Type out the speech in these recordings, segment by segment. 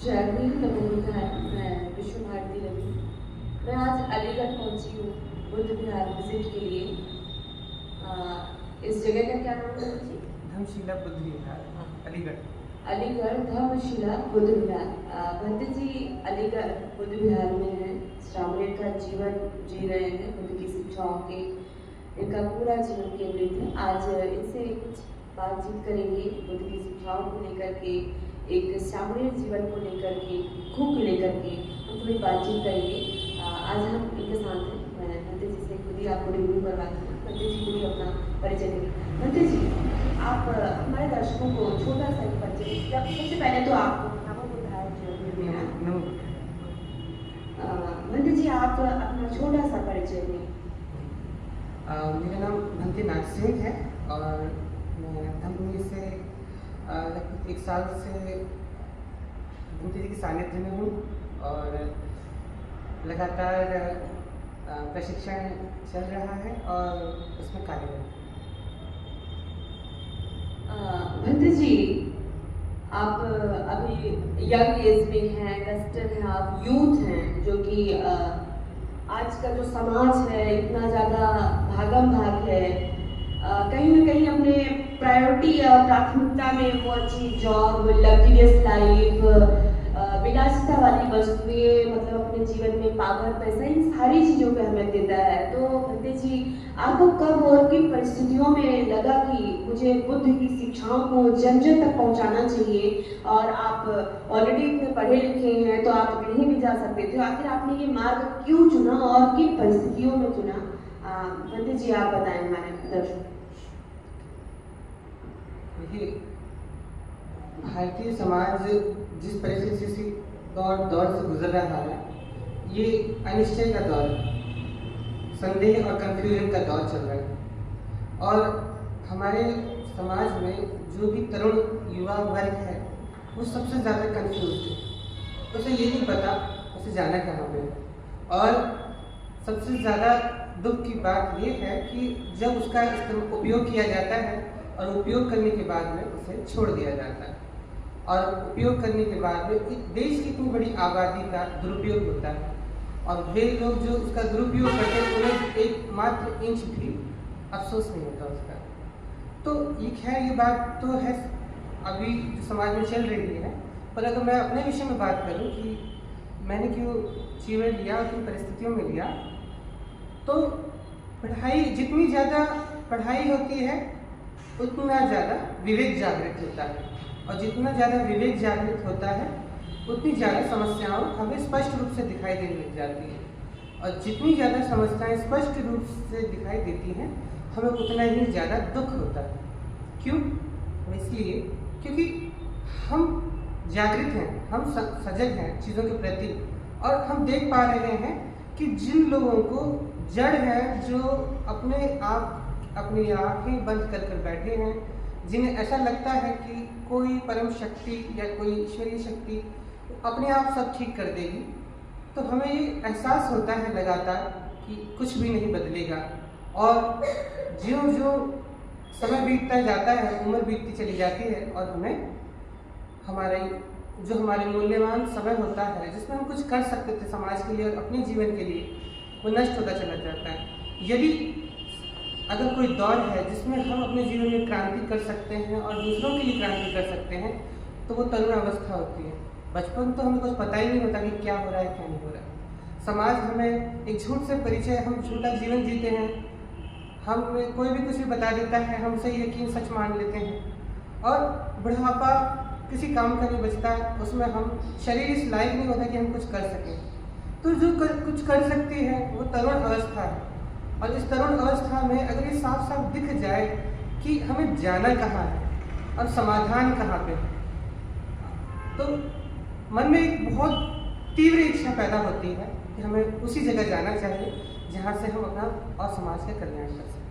जय हिंद, नमोनमः। मैं विश्व भारती रवि। मैं आज अलीगढ़ पहुंची हूँ बुद्ध विहार विजिट के लिए। इस जगह का क्या नाम है जी? धर्मशिला बुद्ध विहार, अलीगढ़। अलीगढ़ धर्मशिला बुद्ध विहार। भंते जी अलीगढ़ बुद्ध विहार में हैं, श्रामणेर का जीवन जी रहे हैं, बुद्ध की शिक्षाओं के इनका पूरा जीवन केंद्रित है। आज इनसे कुछ बातचीत करेंगे बुद्ध की शिक्षाओं को लेकर के, एक श्रामणेर जीवन को लेकर के, भिक्षु को लेकर के हम थोड़ी बातचीत करेंगे। आज हम इनके साथ हैं। मैं भंते जी से खुद ही आपको रिव्यू करवाती हूँ। भंते जी को भी अपना परिचय देंगे। भंते जी, आप हमारे दर्शकों को छोटा सा एक परिचय, सबसे पहले तो आपको नमो बुद्धाय जी। भंते जी, आप अपना छोटा सा परिचय दें। मेरा नाम भंते नाथ सिंह है और मैं धम्मपुरी से लगभग 1 साल से भंते जी के सानिध्य में हूँ और लगातार प्रशिक्षण चल रहा है और उसमें कार्यरत। भंते जी, आप अभी यंग एज में हैं, कस्टर हैं, आप यूथ हैं, जो कि आज का जो समाज है इतना ज़्यादा भागम भाग है, कहीं ना कहीं अपने प्रायोरिटी और प्राथमिकता में वो अच्छी जॉब, लग्जरियस लाइफ, विलासिता वाली वस्तुएं, मतलब अपने जीवन में पावर, पैसा, इन सारी चीज़ों पे हमें देता है। तो भंते जी, आपको कब और किन परिस्थितियों में लगा कि मुझे बुद्ध की शिक्षाओं को जन जन तक पहुंचाना चाहिए? और आप ऑलरेडी इतने पढ़े लिखे हैं तो आप कहीं भी जा सकते थे, आखिर आपने ये मार्ग क्यों चुना और किन परिस्थितियों में चुना? भंते जी, आप बताएं हमारे दर्शकों। भारतीय समाज जिस परिस्थिति से दौर से गुजर रहा है, ये अनिश्चय का दौर है, संदेह और कंफ्यूजन का दौर चल रहा है। और हमारे समाज में जो भी तरुण युवा वर्ग है वो सबसे ज़्यादा कंफ्यूज है। उसे ये नहीं पता उसे जाना कहाँ पे है। और सबसे ज़्यादा दुख की बात ये है कि जब उसका उपयोग किया जाता है और उपयोग करने के बाद में उसे छोड़ दिया जाता है, और उपयोग करने के बाद में देश की इतनी बड़ी आबादी का दुरुपयोग होता है और वे लोग जो उसका दुरुपयोग करते हैं उन्हें एक मात्र इंच भी अफसोस नहीं होता उसका। तो ये खैर, ये बात तो है अभी जो समाज में चल रही है। पर अगर मैं अपने विषय में बात करूं कि मैंने क्यों जीवन लिया और किन परिस्थितियों में लिया, तो पढ़ाई, जितनी ज़्यादा पढ़ाई होती है उतना ज़्यादा विवेक जागृत होता है, और जितना ज़्यादा विवेक जागृत होता है उतनी ज़्यादा समस्याओं हमें स्पष्ट रूप से दिखाई देने लग जाती है। और जितनी ज़्यादा समस्याएं स्पष्ट रूप से दिखाई देती हैं, हमें उतना ही ज़्यादा दुख होता है। क्यों? इसलिए क्योंकि हम जागृत हैं, हम सजग हैं चीज़ों के प्रति, और हम देख पा रहे हैं कि जिन लोगों को जड़ है, जो अपनी आँखें बंद कर कर बैठे हैं, जिन्हें ऐसा लगता है कि कोई परम शक्ति या कोई ईश्वरीय शक्ति अपने आप सब ठीक कर देगी, तो हमें ये एहसास होता है लगातार कि कुछ भी नहीं बदलेगा। और ज्यों-ज्यों समय बीतता जाता है, उम्र बीतती चली जाती है, और हमें हमारे मूल्यवान समय होता है जिसमें हम कुछ कर सकते थे समाज के लिए और अपने जीवन के लिए, वो नष्ट होता चला जाता है। यदि अगर कोई दौर है जिसमें हम अपने जीवन में क्रांति कर सकते हैं और दूसरों के लिए क्रांति कर सकते हैं, तो वो तरुण अवस्था होती है। बचपन तो हमें कुछ पता ही नहीं होता कि क्या हो रहा है क्या नहीं हो रहा है। समाज हमें एक झूठ से परिचय, हम झूठा जीवन जीते हैं, हमें कोई भी कुछ भी बता देता है, हम सही यकीन सच मान लेते हैं, और बुढ़ापा किसी काम का नहीं बचता, उसमें हम शरीर इस लायक नहीं होता कि हम कुछ कर सकें। तो जो कुछ कर सकती है वो तरुण अवस्था है। और इस तरुण अवस्था में अगर ये साफ साफ दिख जाए कि हमें जाना कहाँ है और समाधान कहाँ पे है, तो मन में एक बहुत तीव्र इच्छा पैदा होती है कि हमें उसी जगह जाना चाहिए जहाँ से हम अपना और समाज का कल्याण कर सकें।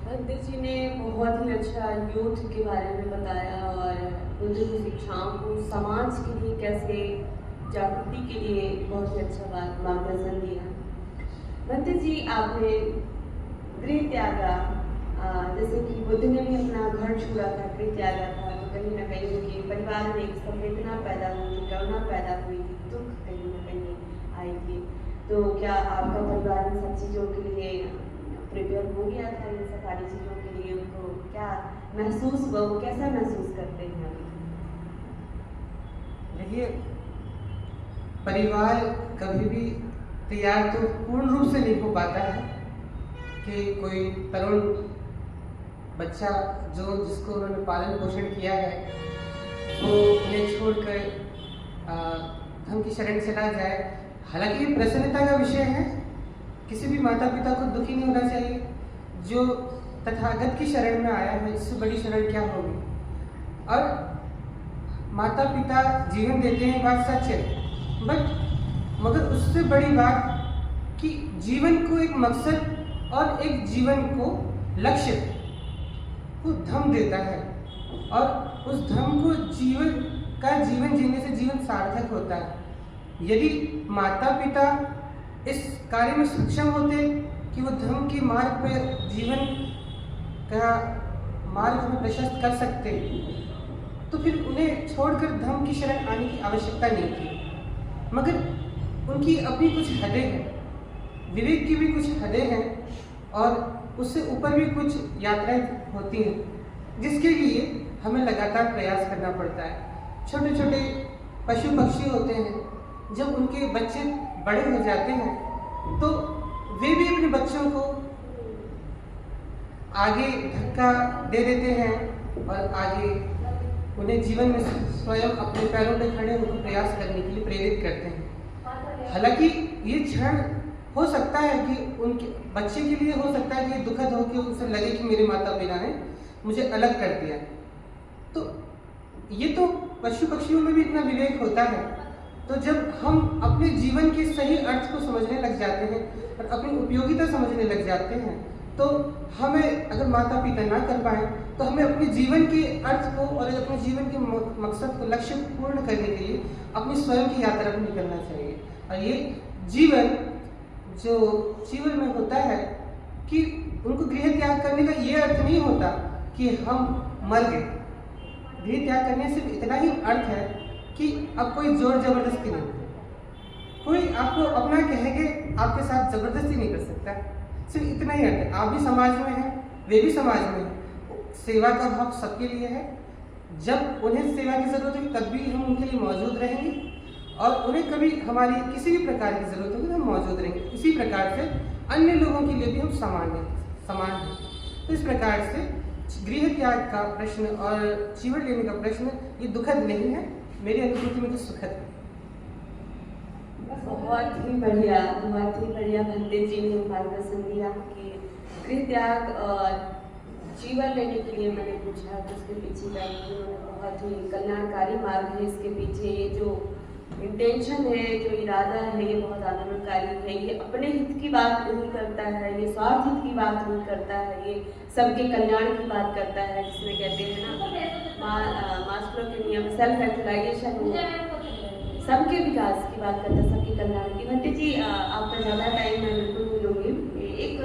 भंते जी ने बहुत ही अच्छा यूथ के बारे में बताया और बुद्ध की शिक्षाओं को समाज के लिए कैसे जागृति के लिए बहुत ही अच्छा मार्गदर्शन दिया। भंते जी, आपने गृह त्यागा, जैसे कि बुद्ध ने भी अपना घर छोड़ा था, गृह त्यागा था, तो कहीं ना कहीं उनके परिवार में एक संवेदना पैदा हुई, करुणा पैदा हुई थी, दुख कहीं ना कहीं आई थी। तो क्या आपका परिवार इन सब चीज़ों के लिए प्रिपेयर हो गया था, इन सब सारी चीज़ों के लिए? उनको क्या महसूस हुआ, वो कैसा महसूस करते हैं अभी? देखिए, परिवार कभी भी तैयार तो पूर्ण रूप से नहीं हो पाता है कि कोई तरुण बच्चा जिसको उन्होंने पालन पोषण किया है वो उन्हें छोड़कर धर्म की शरण चला जाए। हालांकि ये प्रसन्नता का विषय है, किसी भी माता पिता को दुखी नहीं होना चाहिए। जो तथागत की शरण में आया है, इससे बड़ी शरण क्या होगी। और माता पिता जीवन देते हैं, बात सच है, मगर उससे बड़ी बात कि जीवन को एक मकसद और एक जीवन को लक्ष्य वो धर्म देता है, और उस धर्म को जीवन जीने से जीवन सार्थक होता है। यदि माता पिता इस कार्य में सक्षम होते कि वो धर्म के मार्ग पर जीवन का मार्ग में प्रशस्त कर सकते, तो फिर उन्हें छोड़कर धर्म की शरण आने की आवश्यकता नहीं थी। मगर उनकी अपनी कुछ हदें हैं, विवेक की भी कुछ हदें हैं, और उससे ऊपर भी कुछ यात्राएं होती हैं, जिसके लिए हमें लगातार प्रयास करना पड़ता है। छोटे छोटे पशु पक्षी होते हैं, जब उनके बच्चे बड़े हो जाते हैं तो वे भी अपने बच्चों को आगे धक्का दे देते हैं और आगे उन्हें जीवन में स्वयं अपने पैरों पर खड़े होकर प्रयास करने के लिए प्रेरित करते हैं। हालांकि ये क्षण हो सकता है कि उनके बच्चे के लिए हो सकता है कि दुखद हो कि उसे लगे कि मेरे माता पिता ने मुझे अलग कर दिया। तो ये तो पशु पक्षियों में भी इतना विवेक होता है। तो जब हम अपने जीवन के सही अर्थ को समझने लग जाते हैं और अपनी उपयोगिता समझने लग जाते हैं, तो हमें अगर माता पिता ना कर पाए तो हमें अपने जीवन के अर्थ को और अपने जीवन के मकसद को, लक्ष्य पूर्ण करने के लिए अपनी स्वयं की यात्रा पर निकलना चाहिए। और ये जीवन जो जीवन में होता है कि उनको गृह त्याग करने का ये अर्थ नहीं होता कि हम मर गए। गृह त्याग करने से इतना ही अर्थ है कि अब कोई जोर जबरदस्ती नहीं, कोई आपको अपना कह के आपके साथ जबरदस्ती नहीं कर सकता। सिर्फ इतना ही अर्थ है। आप भी समाज में हैं, वे भी समाज में हैं। सेवा का भाव सबके लिए है। जब उन्हें सेवा की जरूरत होगी तब भी हम उनके लिए मौजूद रहेंगे, और उन्हें कभी हमारी किसी भी प्रकार की जरूरत होगी तो हम मौजूद रहेंगे। इसी प्रकार से अन्य लोगों के लिए भी हम समान हैं। तो इस प्रकार से गृह त्याग का प्रश्न और जीवन लेने का प्रश्न ये दुखद नहीं है, मेरी अनुभूति में तो सुखद है। बहुत ही बढ़िया भंते जी ने मार्गदर्शन दिया कि गृह त्याग और जीवन लेने के लिए मैंने पूछा, तो उसके पीछे जाएंगे बहुत ही कल्याणकारी मार्ग है। इसके पीछे ये जो इंटेंशन है, जो इरादा है, ये बहुत आंदोलनकारी है। ये अपने हित की बात नहीं करता है, ये स्वार्थ हित की बात नहीं करता है, ये सबके कल्याण की बात करता है। जिसमें कहते हैं ना मास्लो के नियम सेल्फ एक्चुअलाइजेशन, सबके विकास की बात करता है, सबके कल्याण की। भंते जी, आपका ज़्यादा टाइम मैं बिल्कुल नहीं लूँगी। एक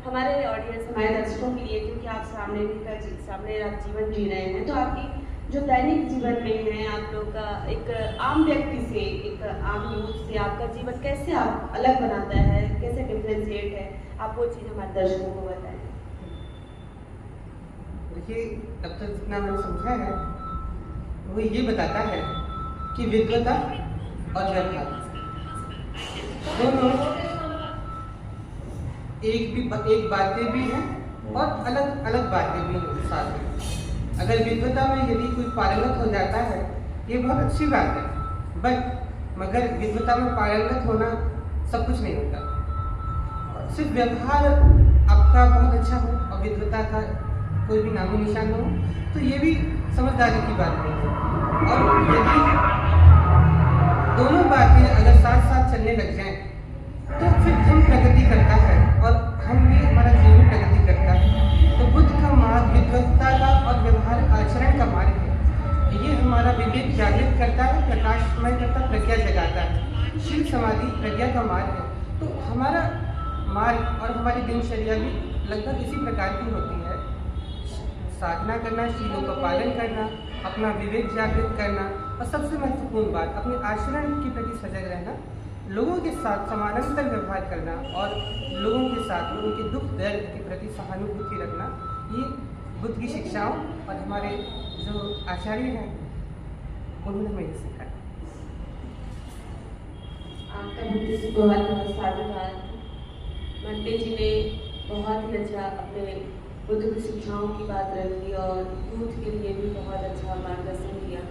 हमारे ऑडियंस, हमारे दर्शकों के लिए, क्योंकि आप सामने आप जीवन जी रहे हैं, तो आपकी जो दैनिक जीवन में है, आप लोग का एक आम व्यक्ति से, एक आम यूथ से आपका जीवन कैसे आप अलग बनाता है, कैसे डिफ्रेंशिएट है, आप वो चीज़ हमारे दर्शकों को बताएं। देखिए, अब तक जितना मैंने समझा है वो ये बताता है कि विद्वता और व्यवहार दोनों एक बातें भी हैं और अलग अलग बातें भी हैं साथ में। अगर विद्वता में यदि कोई पारंगत हो जाता है, ये बहुत अच्छी बात है, मगर विद्वता में पारंगत होना सब कुछ नहीं होता। सिर्फ व्यवहार आपका बहुत अच्छा हो और विद्वता का कोई भी नामो निशान हो, तो ये भी समझदारी की बात नहीं है। और यदि दोनों बातें अगर साथ साथ चलने लग जाएं, तो फिर हम प्रगति करता है और हम भी, हमारा जीवन प्रगति करता है। तो बुद्ध का मार्ग विद्वत्ता का और व्यवहार आचरण का मार्ग है। ये हमारा विवेक जागृत करता है, प्रकाशमय करता, प्रज्ञा जगाता है। शील समाधि प्रज्ञा का मार्ग है। तो हमारा मार्ग और हमारी दिनचर्या भी लगभग इसी प्रकार की होती है। साधना करना, शीलों का पालन करना, अपना विवेक जागृत करना और सबसे महत्वपूर्ण बात अपने आचरण के प्रति सजग रहना, लोगों के साथ समानांतर व्यवहार करना और लोगों के साथ उनके दुख दर्द के प्रति सहानुभूति रखना, ये बुद्ध की शिक्षाओं और हमारे जो आचार्य हैं उन्होंने हमें ये सिखाया। आपका बुद्ध जी बहुत बहुत साधुवाद। मंडे जी ने बहुत ही अच्छा अपने बुद्ध की शिक्षाओं की बात रखी और यूथ के लिए भी बहुत अच्छा मार्गदर्शन किया।